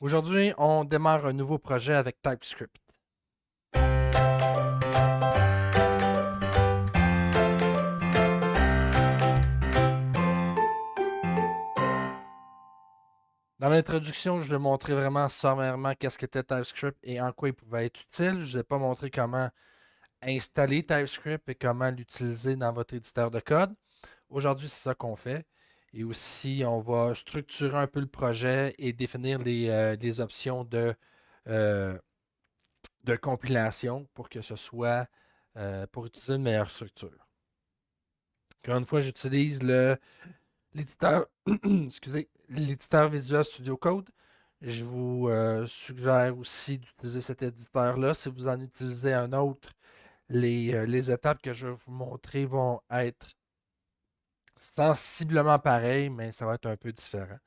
Aujourd'hui, on démarre un nouveau projet avec TypeScript. Dans l'introduction, je vais montrer vraiment sommairement qu'est-ce qu'était TypeScript et en quoi il pouvait être utile. Je ne vais pas montrer comment installer TypeScript et comment l'utiliser dans votre éditeur de code. Aujourd'hui, c'est ça qu'on fait. Et aussi, on va structurer un peu le projet et définir les options euh, de compilation pour que ce soit pour utiliser une meilleure structure. Encore une fois, j'utilise l'éditeur excusez, l'éditeur Visual Studio Code. Je vous suggère aussi d'utiliser cet éditeur-là. Si vous en utilisez un autre, les étapes que je vais vous montrer vont être sensiblement pareilles, mais ça va être un peu différent.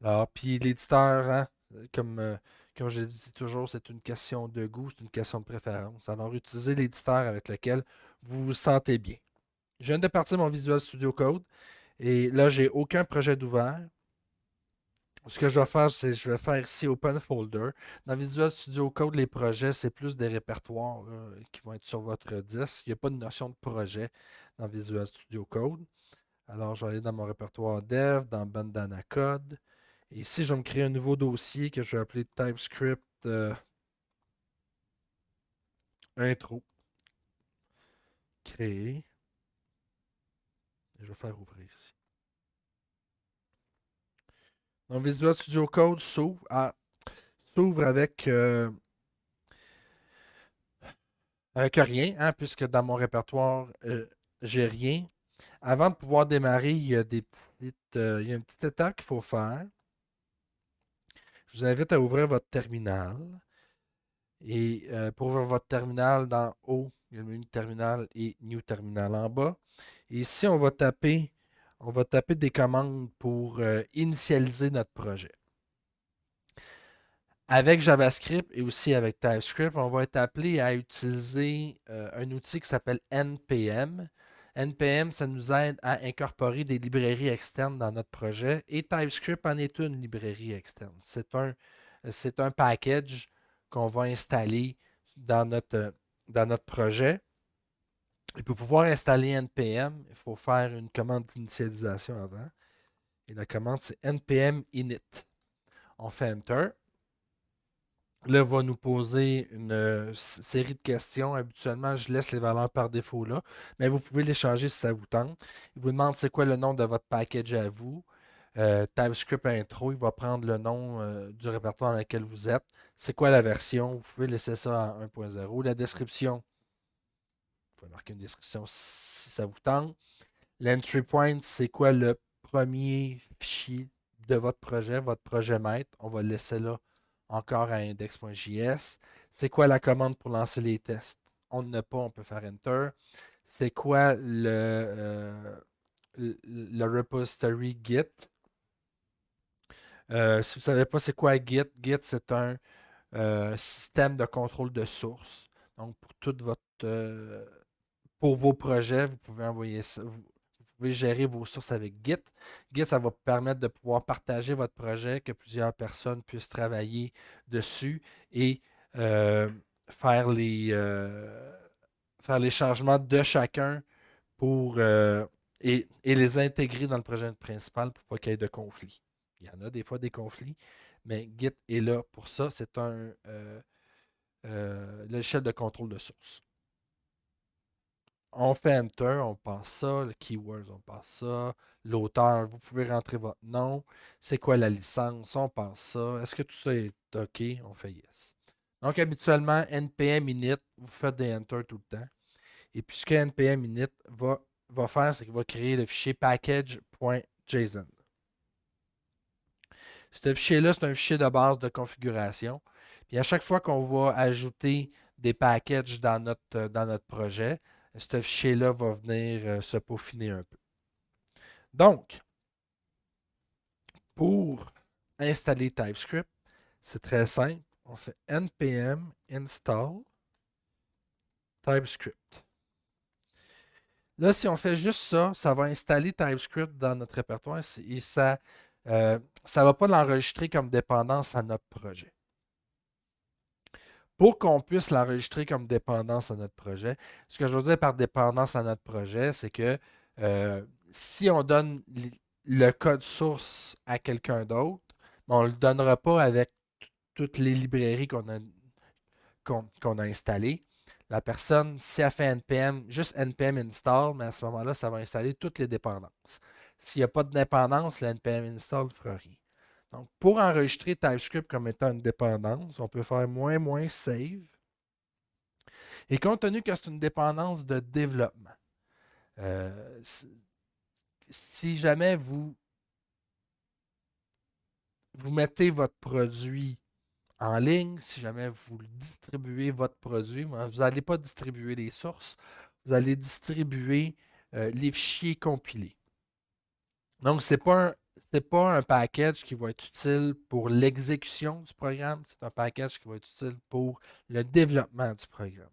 Alors, puis l'éditeur, hein, comme, euh, comme je le dis toujours, c'est une question de goût, c'est une question de préférence. Alors, utilisez l'éditeur avec lequel vous vous sentez bien. Je viens de partir mon Visual Studio Code et là, j'ai aucun projet d'ouvert. Ce que je vais faire, c'est que je vais faire ici Open Folder. Dans Visual Studio Code, les projets, c'est plus des répertoires là, qui vont être sur votre disque. Il n'y a pas de notion de projet dans Visual Studio Code. Alors, je vais aller dans mon répertoire Dev, dans Bandana Code. Et ici, je vais me créer un nouveau dossier que je vais appeler TypeScript Intro. Créer. Je vais faire ouvrir ici. Donc, Visual Studio Code s'ouvre avec rien, hein, puisque dans mon répertoire, j'ai rien. Avant de pouvoir démarrer, il y a une petite étape qu'il faut faire. Je vous invite à ouvrir votre terminal. Et pour ouvrir votre terminal, dans haut, il y a le menu terminal et New Terminal en bas. Et ici, on va taper des commandes pour initialiser notre projet. Avec JavaScript et aussi avec TypeScript, on va être appelé à utiliser un outil qui s'appelle NPM. NPM, ça nous aide à incorporer des librairies externes dans notre projet et TypeScript en est une librairie externe. C'est un package qu'on va installer dans notre projet. Et pour pouvoir installer NPM, il faut faire une commande d'initialisation avant. Et la commande, c'est npm init. On fait Enter. Là, va nous poser une série de questions. Habituellement, je laisse les valeurs par défaut là, mais vous pouvez les changer si ça vous tente. Il vous demande c'est quoi le nom de votre package à vous. TypeScript intro, il va prendre le nom du répertoire dans lequel vous êtes. C'est quoi la version? Vous pouvez laisser ça à 1.0. La description, vous pouvez marquer une description si ça vous tente. L'entry point, c'est quoi le premier fichier de votre projet maître. On va le laisser là encore à index.js. C'est quoi la commande pour lancer les tests? On ne pas, on peut faire Enter. C'est quoi le repository Git? Si vous ne savez pas c'est quoi Git, Git c'est un système de contrôle de source. Donc pour vos projets, vous pouvez envoyer ça. Vous pouvez gérer vos sources avec Git. Git, ça va vous permettre de pouvoir partager votre projet, que plusieurs personnes puissent travailler dessus et euh, faire les, euh, faire les changements de chacun et les intégrer dans le projet principal pour pas qu'il y ait de conflits. Il y en a des fois des conflits, mais Git est là pour ça. C'est un logiciel de contrôle de source. On fait Enter, on passe ça, le keywords, on passe ça, l'auteur, vous pouvez rentrer votre nom, c'est quoi la licence, on passe ça, est-ce que tout ça est OK, on fait Yes. Donc habituellement, npm init, vous faites des Enter tout le temps. Et puis ce que npm init va faire, c'est qu'il va créer le fichier package.json. Ce fichier-là, c'est un fichier de base de configuration. Puis à chaque fois qu'on va ajouter des packages dans notre projet, ce fichier-là va venir se peaufiner un peu. Donc, pour installer TypeScript, c'est très simple. On fait npm install TypeScript. Là, si on fait juste ça, ça va installer TypeScript dans notre répertoire et ça ça ne va pas l'enregistrer comme dépendance à notre projet. Pour qu'on puisse l'enregistrer comme dépendance à notre projet, ce que je veux dire par dépendance à notre projet, c'est que euh, si on donne le code source à quelqu'un d'autre, on ne le donnera pas avec toutes les librairies qu'on a installées. La personne, si elle fait NPM, juste NPM install, mais à ce moment-là, ça va installer toutes les dépendances. S'il n'y a pas de dépendance, le NPM install ne fera rien. Donc, pour enregistrer TypeScript comme étant une dépendance, on peut faire moins save. Et compte tenu que c'est une dépendance de développement, euh, si jamais vous mettez votre produit en ligne, si jamais vous distribuez votre produit, vous n'allez pas distribuer les sources, vous allez distribuer les fichiers compilés. Donc, ce n'est pas un package qui va être utile pour l'exécution du programme, c'est un package qui va être utile pour le développement du programme.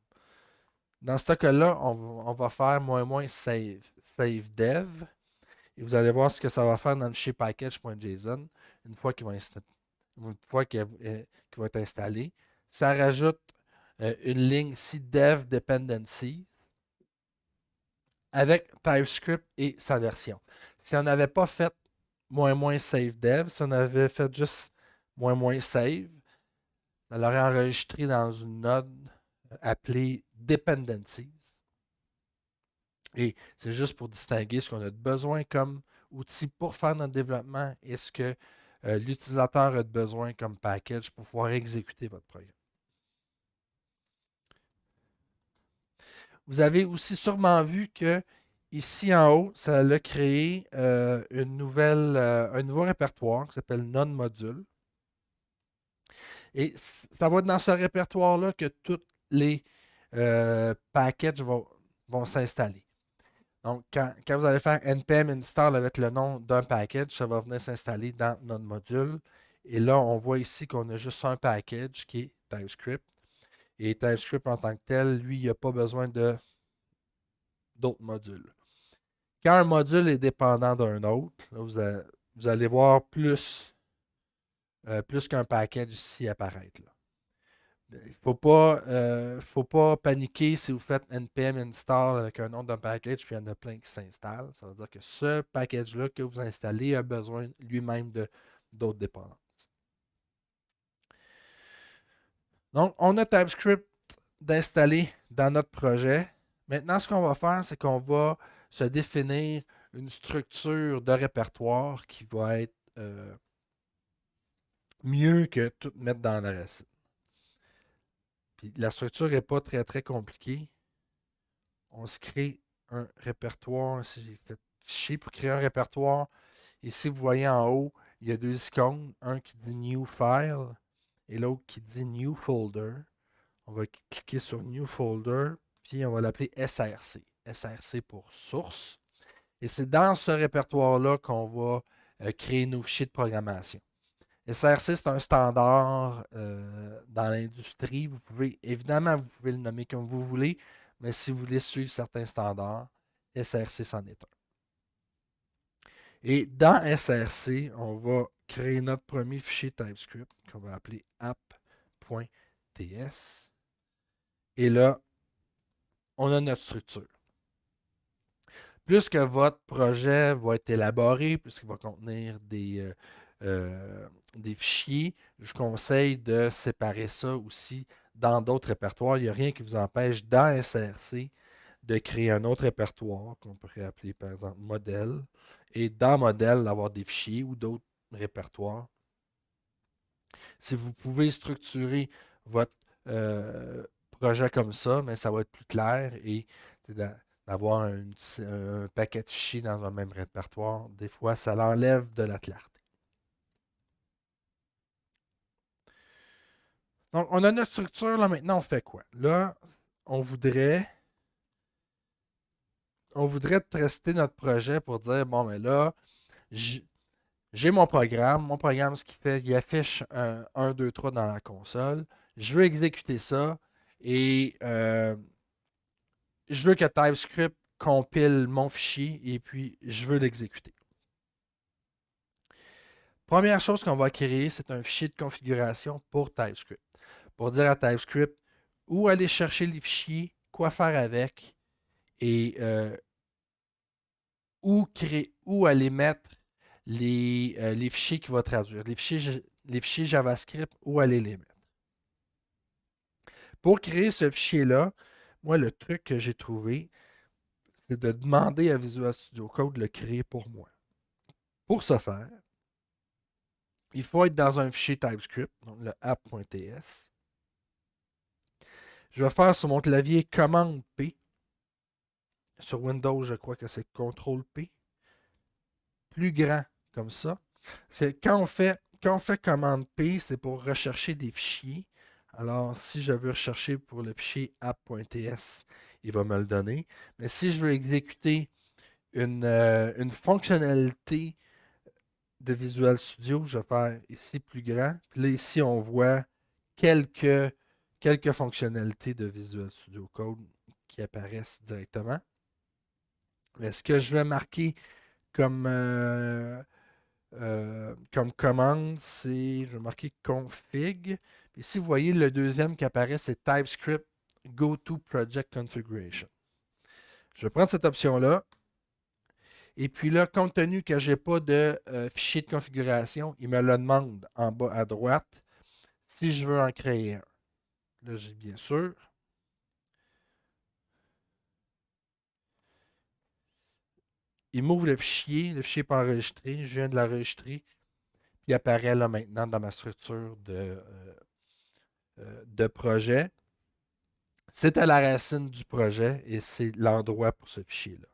Dans ce cas-là, on va faire save dev. Et vous allez voir ce que ça va faire dans le fichier package.json une fois qu'il va être installé. Ça rajoute une ligne ici dev dependencies avec TypeScript et sa version. Si on n'avait pas fait save dev, si on avait fait juste save, ça l'aurait enregistré dans une node appelée dependencies. Et c'est juste pour distinguer ce qu'on a besoin comme outil pour faire notre développement et ce que l'utilisateur a besoin comme package pour pouvoir exécuter votre programme. Vous avez aussi sûrement vu que ici en haut, ça a créé un nouveau répertoire qui s'appelle non-module. Et ça va être dans ce répertoire-là que tous les packages vont s'installer. Donc, quand vous allez faire npm install avec le nom d'un package, ça va venir s'installer dans notre module. Et là, on voit ici qu'on a juste un package qui est TypeScript. Et TypeScript en tant que tel, lui, il n'a pas besoin d'autres modules. Quand un module est dépendant d'un autre, là, vous allez voir plus qu'un package ici apparaître. Là. Il ne faut pas paniquer si vous faites npm install avec un nom d'un package, puis il y en a plein qui s'installent. Ça veut dire que ce package-là que vous installez a besoin lui-même d'autres dépendances. Donc, on a TypeScript d'installer dans notre projet. Maintenant, ce qu'on va faire, c'est qu'on va se définir une structure de répertoire qui va être mieux que tout mettre dans la racine. Puis la structure n'est pas très, très compliquée. On se crée un répertoire. Si j'ai fait fichier pour créer un répertoire, ici, vous voyez en haut, il y a deux icônes. Un qui dit New File et l'autre qui dit New Folder. On va cliquer sur New Folder, puis on va l'appeler SRC. SRC pour source. Et c'est dans ce répertoire-là qu'on va créer nos fichiers de programmation. SRC, c'est un standard dans l'industrie. Évidemment, vous pouvez le nommer comme vous voulez, mais si vous voulez suivre certains standards, SRC c'en est un. Et dans SRC, on va créer notre premier fichier TypeScript qu'on va appeler app.ts. Et là, on a notre structure. Plus que votre projet va être élaboré, plus qu'il va contenir des fichiers, je conseille de séparer ça aussi dans d'autres répertoires. Il n'y a rien qui vous empêche dans SRC de créer un autre répertoire qu'on pourrait appeler par exemple modèle et dans modèle d'avoir des fichiers ou d'autres répertoires. Si vous pouvez structurer votre projet comme ça, mais ça va être plus clair et d'avoir un paquet de fichiers dans un même répertoire, des fois, ça l'enlève de la clarté. Donc, on a notre structure, là, maintenant, on fait quoi? Là, on voudrait tester notre projet pour dire, bon, mais là, j'ai mon programme. Mon programme, ce qu'il fait, il affiche un 1, 2, 3 dans la console. Je veux exécuter ça et je veux que TypeScript compile mon fichier et puis je veux l'exécuter. Première chose qu'on va créer, c'est un fichier de configuration pour TypeScript. Pour dire à TypeScript où aller chercher les fichiers, quoi faire avec et où aller mettre les fichiers qu'il va traduire. Les fichiers JavaScript, où aller les mettre. Pour créer ce fichier-là, moi, le truc que j'ai trouvé, c'est de demander à Visual Studio Code de le créer pour moi. Pour ce faire, il faut être dans un fichier TypeScript, donc le app.ts. Je vais faire sur mon clavier commande P. Sur Windows, je crois que c'est CTRL P. Plus grand, comme ça. Quand on fait commande P, c'est pour rechercher des fichiers. Alors, si je veux rechercher pour le fichier app.ts, il va me le donner. Mais si je veux exécuter une fonctionnalité de Visual Studio, je vais faire ici plus grand. Puis là, ici, on voit quelques, quelques fonctionnalités de Visual Studio Code qui apparaissent directement. Mais ce que je vais marquer comme, comme commande, c'est, je vais marquer config. Ici, vous voyez le deuxième qui apparaît, c'est TypeScript Go to Project Configuration. Je vais prendre cette option-là. Et puis là, compte tenu que je n'ai pas de fichier de configuration, il me le demande en bas à droite si je veux en créer un. Là, j'ai bien sûr. Il m'ouvre le fichier n'est pas enregistré, je viens de l'enregistrer. Puis il apparaît là maintenant dans ma structure de projet. C'est à la racine du projet et c'est l'endroit pour ce fichier-là.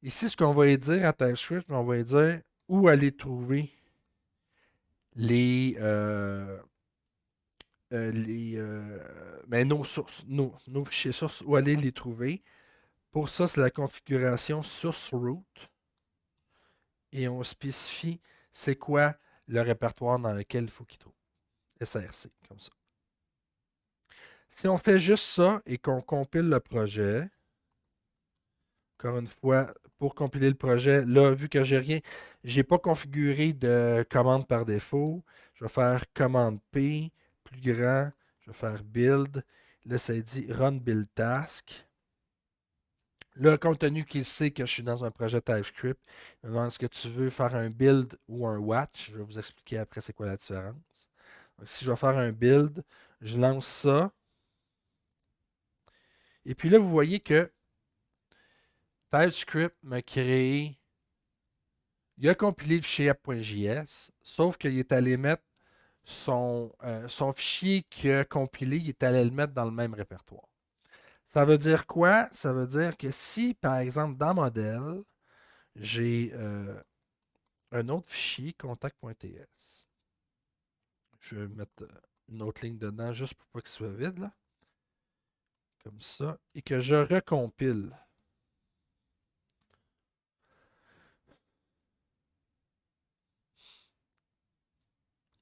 Ici, ce qu'on va y dire à TypeScript, on va y dire où aller trouver les, nos sources, nos fichiers sources, où aller les trouver. Pour ça, c'est la configuration source root. Et on spécifie c'est quoi le répertoire dans lequel il faut qu'il trouve. SRC, comme ça. Si on fait juste ça et qu'on compile le projet, encore une fois, pour compiler le projet, là, vu que j'ai rien, j'ai pas configuré de commande par défaut, je vais faire commande P, plus grand, je vais faire build. Là, ça dit run build task. Là, compte tenu qu'il sait que je suis dans un projet TypeScript, il me demande est-ce que tu veux faire un build ou un watch. Je vais vous expliquer après c'est quoi la différence. Donc, si je vais faire un build, je lance ça. Et puis là, vous voyez que TypeScript m'a créé. Il a compilé le fichier app.js, sauf qu'il est allé mettre son fichier qu'il a compilé, il est allé le mettre dans le même répertoire. Ça veut dire quoi? Ça veut dire que si, par exemple, dans modèle, j'ai un autre fichier, contact.ts, je vais mettre une autre ligne dedans juste pour pas qu'il soit vide, là, comme ça, et que je recompile.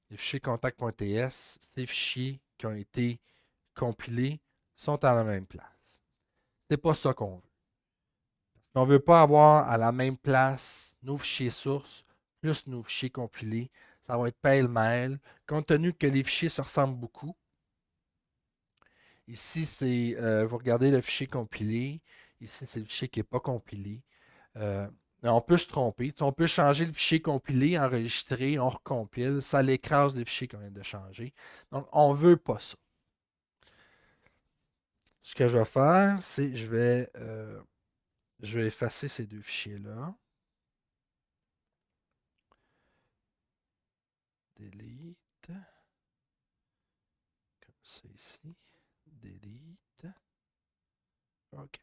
Les fichiers contact.ts, ces fichiers qui ont été compilés sont à la même place. C'est pas ça qu'on veut. On ne veut pas avoir à la même place nos fichiers sources plus nos fichiers compilés. Ça va être pêle-mêle. Compte tenu que les fichiers se ressemblent beaucoup. Ici, c'est vous regardez le fichier compilé. Ici, c'est le fichier qui n'est pas compilé. On peut se tromper. On peut changer le fichier compilé, enregistrer, on recompile. Ça l'écrase le fichier qu'on vient de changer. Donc, on ne veut pas ça. Ce que je vais faire, c'est je vais effacer ces deux fichiers-là. Delete. Comme ça ici. Delete. OK.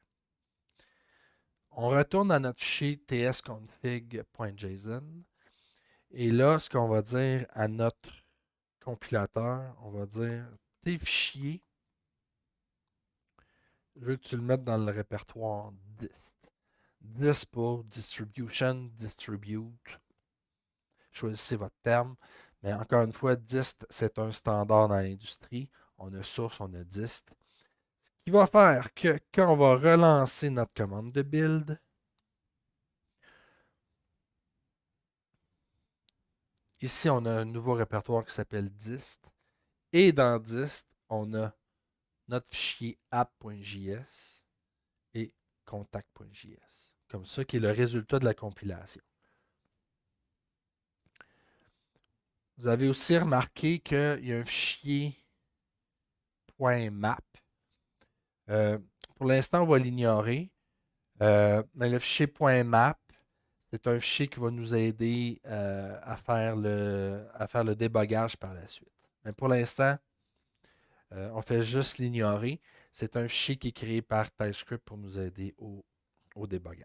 On retourne à notre fichier tsconfig.json. Et là, ce qu'on va dire à notre compilateur, on va dire tes fichiers, je veux que tu le mettes dans le répertoire dist. Dist pour distribution, distribute. Choisissez votre terme. Mais encore une fois, dist, c'est un standard dans l'industrie. On a source, on a dist. Ce qui va faire que quand on va relancer notre commande de build, Ici, on a un nouveau répertoire qui s'appelle dist. Et dans dist, on a notre fichier app.js et contact.js. Comme ça, qui est le résultat de la compilation. Vous avez aussi remarqué qu'il y a un fichier .map. Pour l'instant, on va l'ignorer. Mais le fichier .map, c'est un fichier qui va nous aider à faire le débogage par la suite. Mais pour l'instant, on fait juste l'ignorer. C'est un fichier qui est créé par TypeScript pour nous aider au débogage.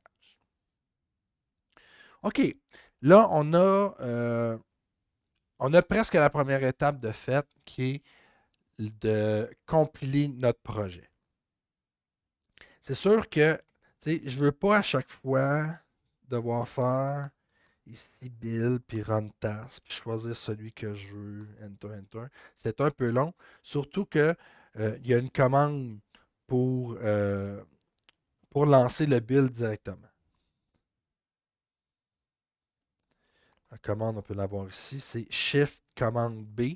OK. Là, on a presque la première étape de fait qui est de compiler notre projet. C'est sûr que je ne veux pas à chaque fois devoir faire ici build, puis run task, puis choisir celui que je veux, enter, enter. C'est un peu long, surtout que il y a une commande pour lancer le build directement. La commande, on peut l'avoir ici, c'est Shift Commande B.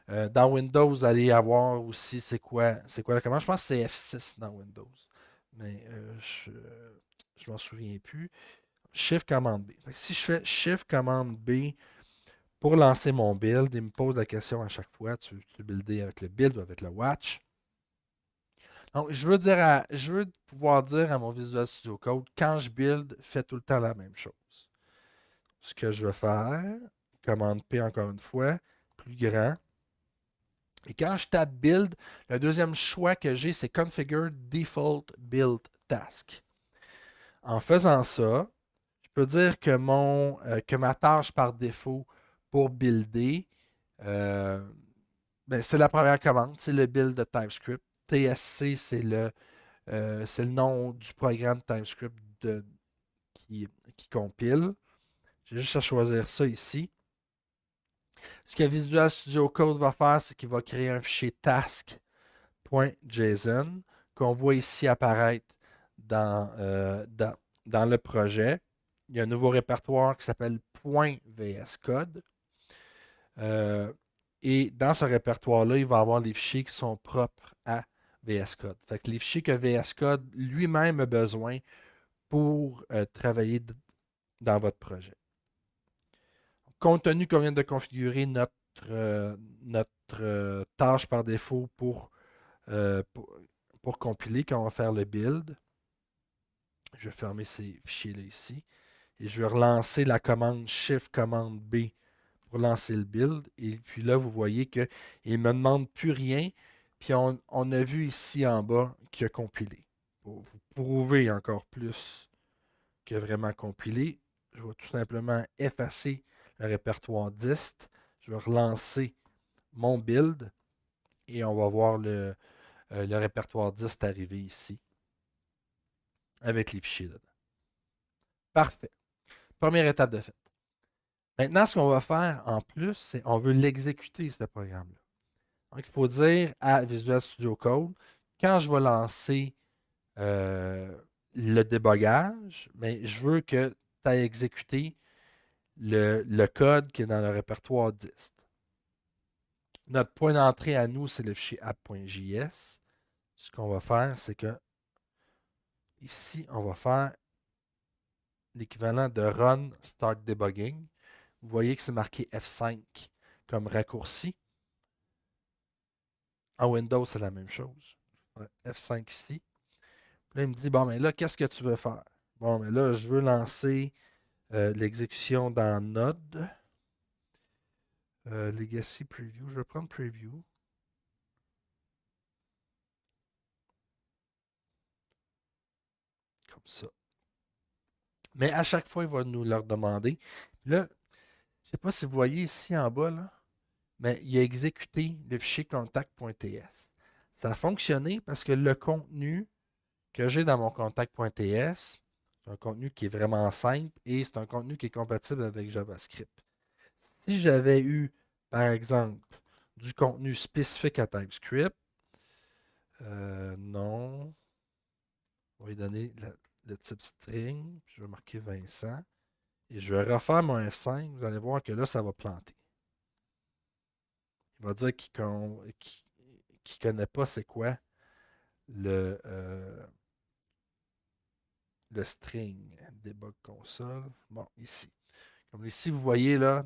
Dans Windows, vous allez avoir aussi c'est quoi la commande. Je pense que c'est F6 dans Windows. Mais je m'en souviens plus. Shift Commande B. Si je fais Shift Commande B pour lancer mon build, il me pose la question à chaque fois, tu veux builder avec le build ou avec le watch? Donc, je veux pouvoir dire à mon Visual Studio Code, quand je build, fais tout le temps la même chose. Ce que je vais faire, commande P encore une fois, plus grand. Et quand je tape build, le deuxième choix que j'ai, c'est configure default build task. En faisant ça, je peux dire que ma tâche par défaut pour builder, euh, c'est la première commande, c'est le build de TypeScript. TSC, c'est le nom du programme TypeScript qui compile. J'ai juste à choisir ça ici. Ce que Visual Studio Code va faire, c'est qu'il va créer un fichier task.json qu'on voit ici apparaître dans le projet. Il y a un nouveau répertoire qui s'appelle .vscode. Et dans ce répertoire-là, il va y avoir les fichiers qui sont propres à VS Code. Fait que les fichiers que VS Code lui-même a besoin pour travailler dans votre projet. Compte tenu qu'on vient de configurer notre tâche par défaut pour compiler, quand on va faire le build, je vais fermer ces fichiers-là ici et je vais relancer la commande Shift Commande B pour lancer le build. Et puis là, vous voyez qu'il ne me demande plus rien. Puis on a vu ici en bas qu'il a compilé. Pour vous prouver encore plus qu'il a vraiment compilé, je vais tout simplement effacer le répertoire dist. Je vais relancer mon build et on va voir le répertoire dist arriver ici avec les fichiers dedans. Parfait. Première étape de fait. Maintenant, ce qu'on va faire en plus, c'est qu'on veut l'exécuter, ce programme-là. Donc, il faut dire à Visual Studio Code, quand je vais lancer le débogage, mais je veux que tu aies exécuté le code qui est dans le répertoire dist. Notre point d'entrée à nous, c'est le fichier app.js. Ce qu'on va faire, c'est que ici, on va faire l'équivalent de run start debugging. Vous voyez que c'est marqué F5 comme raccourci. En Windows, c'est la même chose. F5 ici. Là, il me dit, bon, mais là, qu'est-ce que tu veux faire? Bon, mais là, je veux lancer l'exécution dans Node. Legacy Preview. Je vais prendre Preview. Comme ça. Mais à chaque fois, il va nous leur demander. Là, je ne sais pas si vous voyez ici en bas, là, mais il a exécuté le fichier contact.ts. Ça a fonctionné parce que le contenu que j'ai dans mon contact.ts, c'est un contenu qui est vraiment simple et c'est un contenu qui est compatible avec JavaScript. Si j'avais eu, par exemple, du contenu spécifique à TypeScript, non, on va lui donner le type string, puis je vais marquer Vincent. Et je vais refaire mon F5. Vous allez voir que là, ça va planter. Il va dire qu'il ne connaît pas c'est quoi le, le string debug console. Bon, ici. Comme ici, vous voyez là,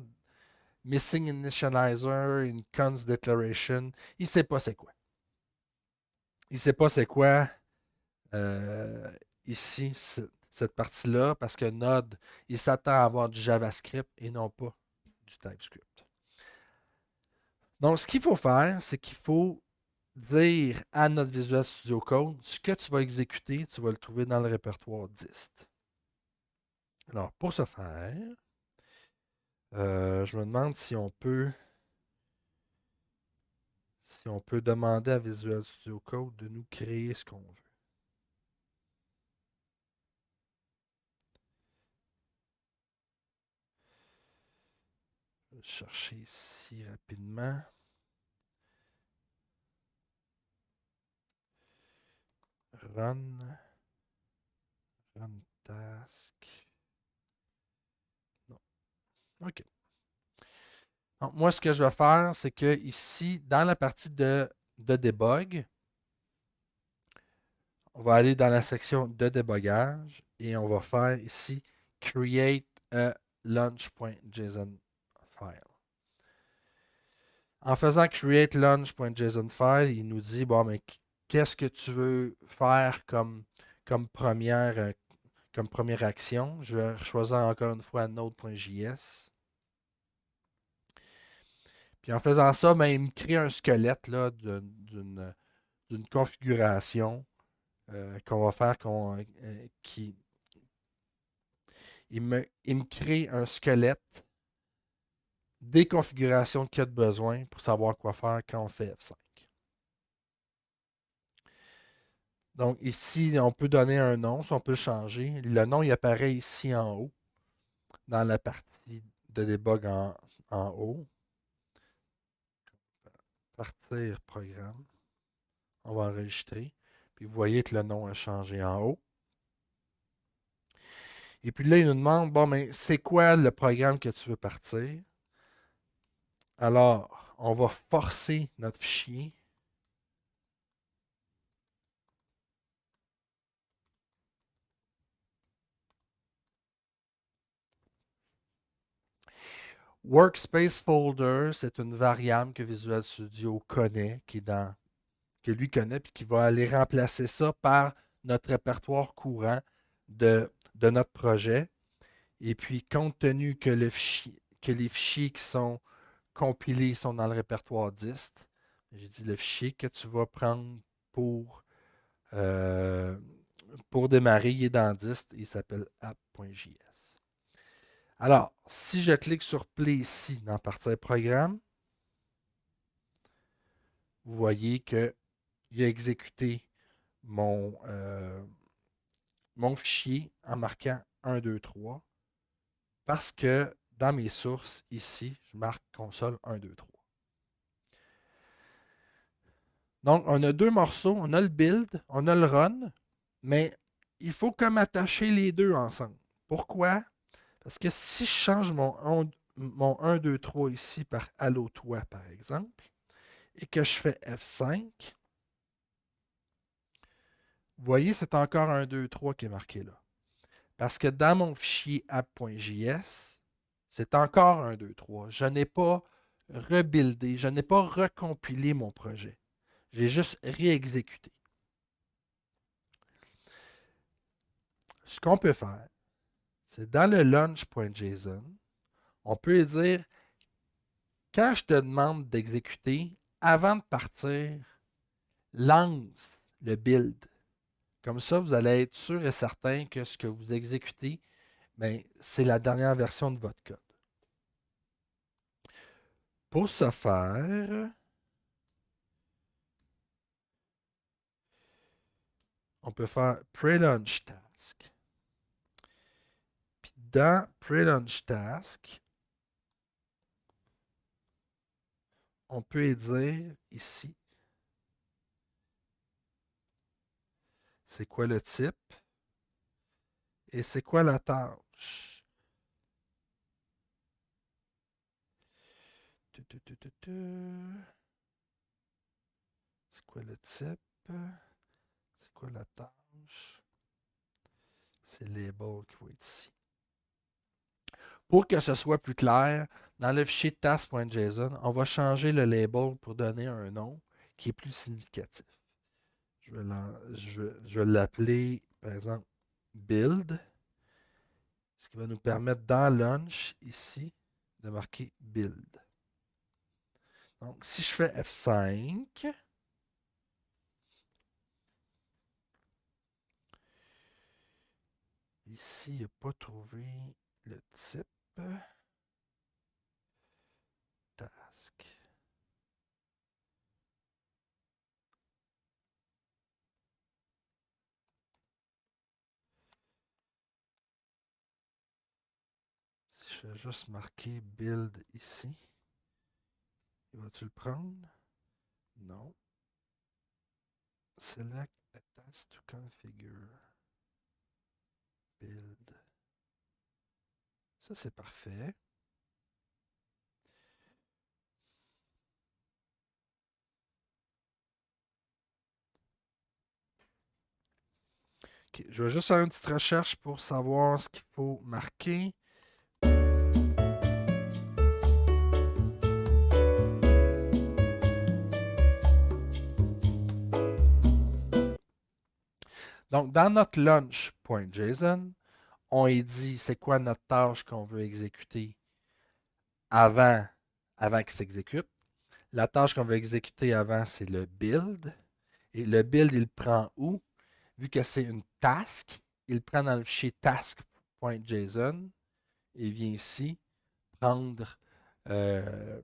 missing initializer, in cons declaration. Il ne sait pas c'est quoi. Il ne sait pas c'est quoi euh, ici, cette partie-là, parce que Node, il s'attend à avoir du JavaScript et non pas du TypeScript. Donc, ce qu'il faut faire, c'est qu'il faut dire à notre Visual Studio Code ce que tu vas exécuter, tu vas le trouver dans le répertoire dist. Alors, pour ce faire, je me demande si on peut demander à Visual Studio Code de nous créer ce qu'on veut. Je vais chercher ici rapidement. Run, run task. Non. OK. Donc, moi, ce que je vais faire, c'est que ici, dans la partie de debug, on va aller dans la section de débogage et on va faire ici create a launch.json file. En faisant create launch.json file, il nous dit bon, mais qu'est-ce que tu veux faire comme première action. Je vais choisir encore une fois node.js. Puis en faisant ça, ben, il me crée un squelette là, d'une configuration qu'on va faire il me crée un squelette des configurations qu'il y a de besoin pour savoir quoi faire quand on fait F5. Donc ici, on peut donner un nom, si on peut le changer. Le nom, il apparaît ici en haut, dans la partie de debug en haut. Partir programme. On va enregistrer. Puis vous voyez que le nom a changé en haut. Et puis là, il nous demande, bon, mais c'est quoi le programme que tu veux partir? Alors, on va forcer notre fichier. Workspace folder, c'est une variable que Visual Studio connaît, que lui connaît, puis qui va aller remplacer ça par notre répertoire courant de notre projet. Et puis, compte tenu que les fichiers qui sont compilés sont dans le répertoire dist, j'ai dit le fichier que tu vas prendre pour, euh, pour démarrer, il est dans dist, il s'appelle app.js. Alors, si je clique sur Play ici dans Partir programme, vous voyez qu'il a exécuté mon fichier en marquant 1, 2, 3 parce que dans mes sources, ici, je marque console 1, 2, 3. Donc, on a deux morceaux, on a le build, on a le run, mais il faut comme attacher les deux ensemble. Pourquoi? Parce que si je change mon 1, 2, 3 ici par Allo toi, par exemple, et que je fais F5, vous voyez, c'est encore un 2, 3 qui est marqué là. Parce que dans mon fichier app.js, c'est encore un 2, 3. Je n'ai pas rebuildé, je n'ai pas recompilé mon projet. J'ai juste réexécuté. Ce qu'on peut faire, c'est dans le launch.json, on peut dire, quand je te demande d'exécuter, avant de partir, lance le build. Comme ça, vous allez être sûr et certain que ce que vous exécutez, ben, c'est la dernière version de votre code. Pour ce faire, on peut faire pre-launch task. Puis dans pre-launch task, on peut dire ici, c'est quoi le type et c'est quoi la tâche. C'est quoi le type? C'est quoi la tâche? C'est le label qui va être ici. Pour que ce soit plus clair, dans le fichier task.json, on va changer le label pour donner un nom qui est plus significatif. Je vais l'appeler, par exemple, build, ce qui va nous permettre dans Launch, ici, de marquer build. Donc, si je fais F5, ici, il n'a pas trouvé le type task. Si je vais juste marquer build ici, vas-tu le prendre? Non. Select a task to configure. Build. Ça, c'est parfait. Okay, je vais juste faire une petite recherche pour savoir ce qu'il faut marquer. Donc, dans notre launch.json, on est dit c'est quoi notre tâche qu'on veut exécuter avant qu'il s'exécute. La tâche qu'on veut exécuter avant, c'est le build. Et le build, il prend où? Vu que c'est une task, il prend dans le fichier task.json et vient ici prendre, euh,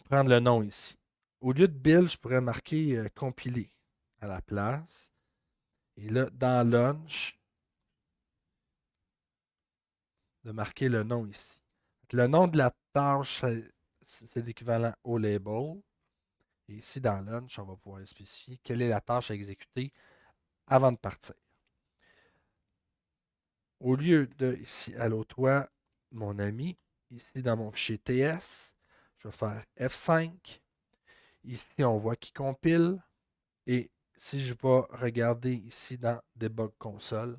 prendre le nom ici. Au lieu de build, je pourrais marquer compiler à la place. Et là, dans launch, de marquer le nom ici. Le nom de la tâche, c'est l'équivalent au label. Et ici, dans Launch, on va pouvoir spécifier quelle est la tâche à exécuter avant de partir. Au lieu de, ici, Allo toi, mon ami, ici dans mon fichier TS, je vais faire F5. Ici, on voit qu'il compile. Et si je vais regarder ici dans Debug Console,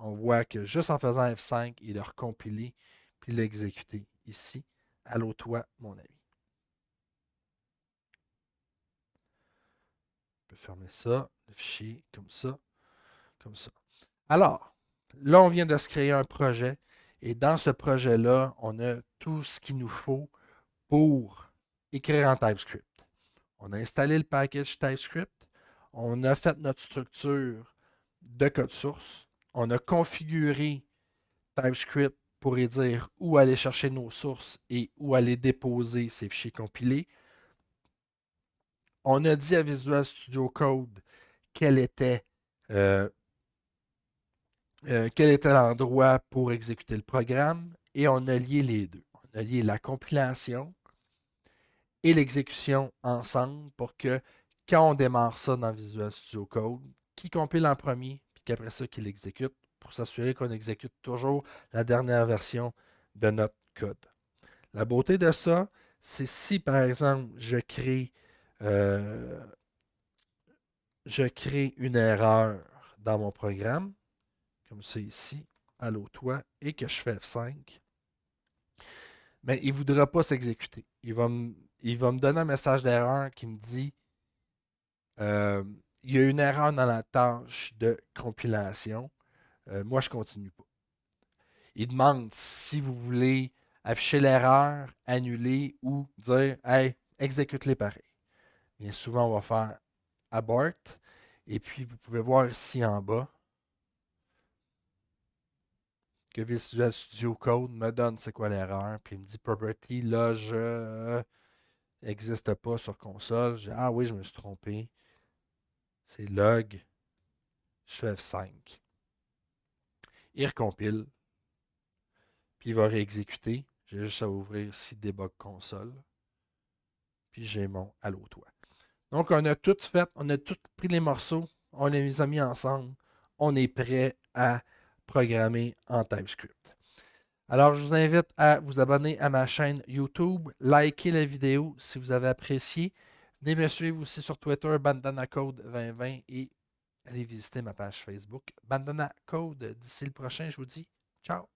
on voit que juste en faisant F5, il a recompilé puis il a exécuté ici. Allo toi, mon ami. Je peux fermer ça, le fichier, comme ça, comme ça. Alors, là, on vient de se créer un projet et dans ce projet-là, on a tout ce qu'il nous faut pour écrire en TypeScript. On a installé le package TypeScript, on a fait notre structure de code source, on a configuré TypeScript pour y dire où aller chercher nos sources et où aller déposer ces fichiers compilés. On a dit à Visual Studio Code quel était, euh, quel était l'endroit pour exécuter le programme et on a lié les deux. On a lié la compilation et l'exécution ensemble pour que quand on démarre ça dans Visual Studio Code, qui compile en premier, puis qu'après ça, qu'il exécute pour s'assurer qu'on exécute toujours la dernière version de notre code. La beauté de ça, c'est si par exemple euh, je crée une erreur dans mon programme, comme c'est ici, Allo toi, et que je fais F5, mais il ne voudra pas s'exécuter. Il va me donner un message d'erreur qui me dit euh, il y a une erreur dans la tâche de compilation. Moi, je ne continue pas. Il demande si vous voulez afficher l'erreur, annuler ou dire hey, exécute-les pareil. Bien souvent, on va faire abort. Et puis, vous pouvez voir ici en bas que Visual Studio Code me donne c'est quoi l'erreur. Puis il me dit property, là, je n'existe pas sur console. Ah oui, je me suis trompé. C'est log. Je fais F5. Il recompile. Puis il va réexécuter. J'ai juste à ouvrir ici Debug Console. Puis j'ai mon Allo toi. Donc on a tout fait. On a tout pris les morceaux. On les a mis ensemble. On est prêt à programmer en TypeScript. Alors, je vous invite à vous abonner à ma chaîne YouTube, liker la vidéo si vous avez apprécié. Venez me suivre aussi sur Twitter, Bandana Code 2020 et allez visiter ma page Facebook. Bandana Code, d'ici le prochain, je vous dis ciao!